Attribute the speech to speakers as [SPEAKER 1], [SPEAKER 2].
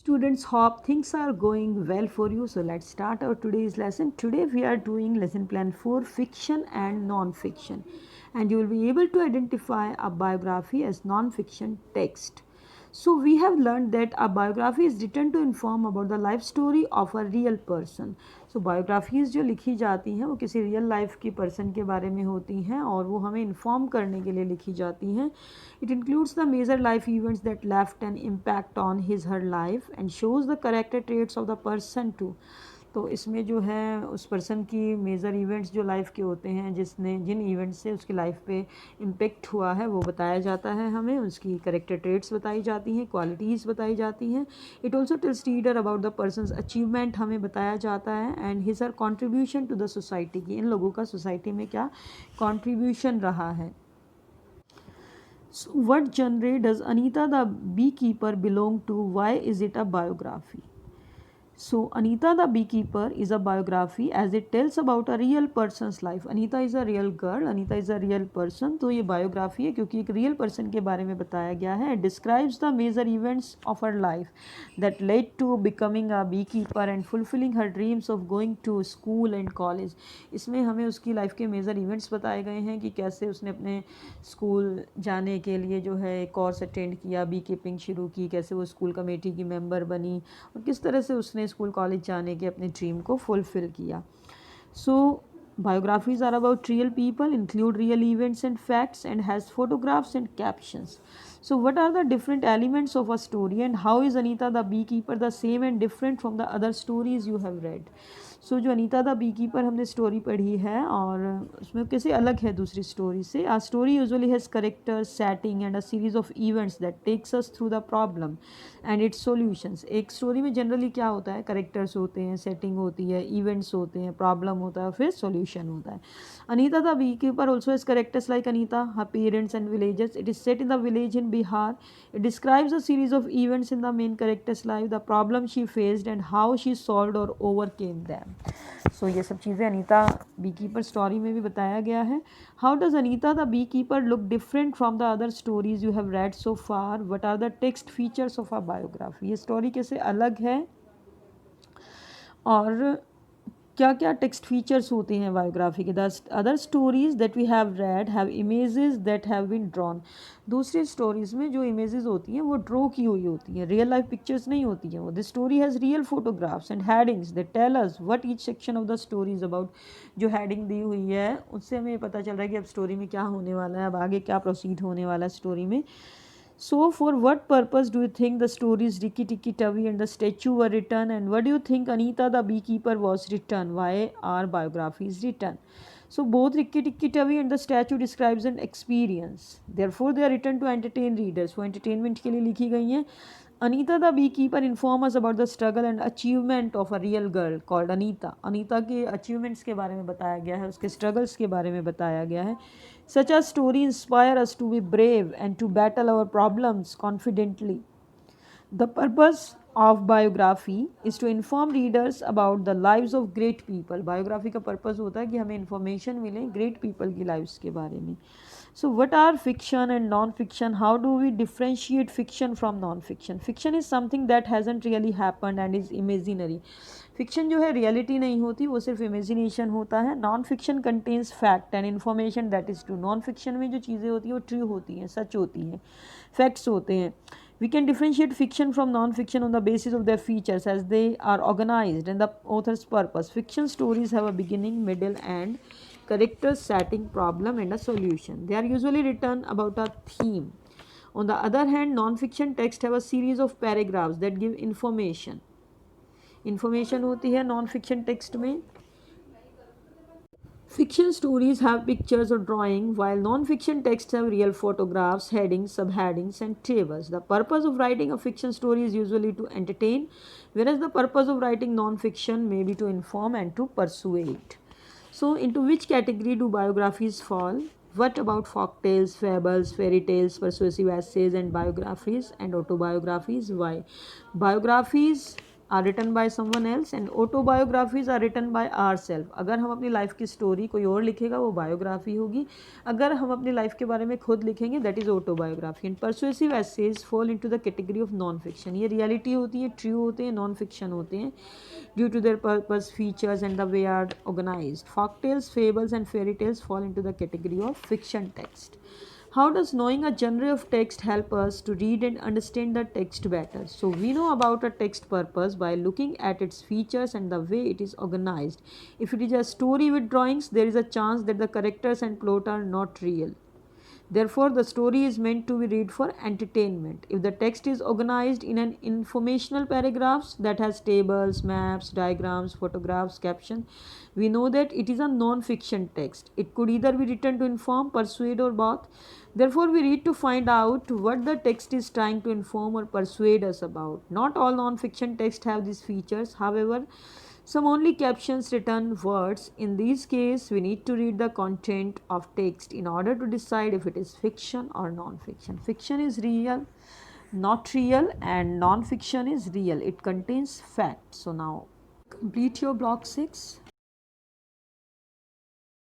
[SPEAKER 1] Students, hope things are going well for you. So let's start our today's lesson. Today we are doing lesson plan 4, fiction and non-fiction, and you will be able to identify a biography as non-fiction text. So we have learned that a biography is written to inform about the life story of a real person. So biographies जो लिखी जाती हैं वो किसी real life की person के बारे में होती हैं और वो हमें इन्फॉर्म करने के लिए लिखी जाती हैं. It includes the major life events that left an impact on his her life and shows the character traits of the person too. तो इसमें जो है उस पर्सन की मेजर इवेंट्स जो लाइफ के होते हैं, जिसने जिन इवेंट्स से उसकी लाइफ पे इम्पेक्ट हुआ है वो बताया जाता है. हमें उसकी करेक्टर ट्रेट्स बताई जाती हैं, क्वालिटीज़ बताई जाती हैं. It also tells reader about the persons achievement हमें बताया जाता है and his or contribution to the society की इन लोगों का सोसाइटी में क्या कॉन्ट्रीब्यूशन रहा है. So what genre does Anita the beekeeper belong to? Why is it a biography? So Anita the Beekeeper is a biography as it tells about a real person's life. Anita is a real girl, Anita is a real person. तो ये biography है क्योंकि एक real person के बारे में बताया गया है. It describes the major events of her life that led to becoming a beekeeper and fulfilling her dreams of going to school and college. इसमें हमें उसकी लाइफ के मेजर इवेंट्स बताए गए हैं कि कैसे उसने अपने स्कूल जाने के लिए जो है कोर्स अटेंड किया, बी कीपिंग शुरू की, कैसे वो स्कूल कमेटी की मेंबर बनी और किस तरह से उसने स्कूल कॉलेज जाने के अपने ड्रीम को फुलफिल किया. सो biographies are about real people, include real events and facts, and has photographs and captions. So what are the different elements of a story and how is Anita the Beekeeper the same and different from the other stories you have read? सो जो Anita the bee keeper हमने story पढ़ी है और उसमें कैसे अलग है दूसरी स्टोरी से. A story usually has characters, setting and a series of events that takes us through the problem and its solutions. एक स्टोरी में जनरली क्या होता है, करेक्टर्स होते हैं, सेटिंग होती है, इवेंट्स होते हैं, प्रॉब्लम होता है, फिर सॉल्यूशन होता है. Anita the bee keeper also has characters like Anita, her parents and villages. It is set in the village in Bihar. It describes a series of events in the main character's life, the problem she faced and how she solved or overcame them. So ये सब चीज़ें Anita beekeeper story में भी बताया गया है. How does Anita the beekeeper look different from the other stories you have read so far? What are the text features of a biography? ये story कैसे अलग है और क्या क्या टेक्स्ट फीचर्स होते हैं बायोग्राफी के. The other stories that we have read have images that have been drawn. दूसरी स्टोरीज़ में जो इमेजेस होती हैं वो ड्रॉ की हुई होती हैं, रियल लाइफ पिक्चर्स नहीं होती हैं वो. The story has real photographs and headings that tell us what each section of the story is about. जो हेडिंग दी हुई है उससे हमें पता चल रहा है कि अब स्टोरी में क्या होने वाला है, अब आगे क्या प्रोसीड होने वाला है स्टोरी में. So, for what purpose do you think the stories Rikki Tikki Tavi and the statue were written, and what do you think Anita the Beekeeper was written? Why are biographies written? So, both Rikki Tikki Tavi and the statue describes an experience. Therefore, they are written to entertain readers. वो entertainment के लिए लिखी गई हैं. Anita the Beekeeper informs us about the struggle and achievement of a real girl called Anita. Anita के achievements के बारे में बताया गया है, उसके struggles के बारे में बताया गया है. Such a story inspire us to be brave and to battle our problems confidently. The purpose of biography is to inform readers about the lives of great people. Biography का purpose होता है कि हमें information मिले great people की lives के बारे में. So what are fiction and non-fiction? How do we differentiate fiction from non-fiction? Fiction is something that hasn't really happened and is imaginary. Fiction जो है रियलिटी नहीं होती, वो सिर्फ इमेजिनेशन होता है. Non fiction contains fact and information that is true. Non fiction में जो चीज़ें होती हैं वो ट्रू होती हैं, सच होती हैं, फैक्ट्स होते हैं. We can differentiate fiction from non-fiction on the basis of their features as they are organized and the author's purpose. Fiction stories have a beginning, middle, and characters, setting, problem, and a solution. They are usually written about a theme. On the other hand, non-fiction texts have a series of paragraphs that give information. Information होती है non-fiction text में. Fiction stories have pictures or drawing, while non-fiction texts have real photographs, headings, subheadings, and tables. The purpose of writing a fiction story is usually to entertain, whereas the purpose of writing non-fiction may be to inform and to persuade. So, into which category do biographies fall? What about folk tales, fables, fairy tales, persuasive essays, and biographies and autobiographies? Why? Biographies are written by someone else and autobiographies are written by ourselves. अगर हम अपनी life की story कोई और लिखेगा वो biography होगी, अगर हम अपनी लाइफ के बारे में खुद लिखेंगे that is autobiography. And persuasive essays fall into the category of non fiction. ये रियलिटी होती है, ट्रू होते हैं, नॉन फिक्शन होते हैं due to their purpose, features and the way are organised. Folk tales, fables and fairy tales fall into the category of fiction text. How does knowing a genre of text help us to read and understand the text better? So we know about a text purpose by looking at its features and the way it is organized. If it is a story with drawings, there is a chance that the characters and plot are not real. Therefore, the story is meant to be read for entertainment. If the text is organized in an informational paragraphs that has tables, maps, diagrams, photographs, caption, we know that it is a non-fiction text. It could either be written to inform, persuade, or both. Therefore, we read to find out what the text is trying to inform or persuade us about. Not all non-fiction texts have these features. However, some only captions written words. In this case, we need to read the content of text in order to decide if it is fiction or non-fiction. Fiction is real, not real, and non-fiction is real. It contains fact. So now complete your block 6.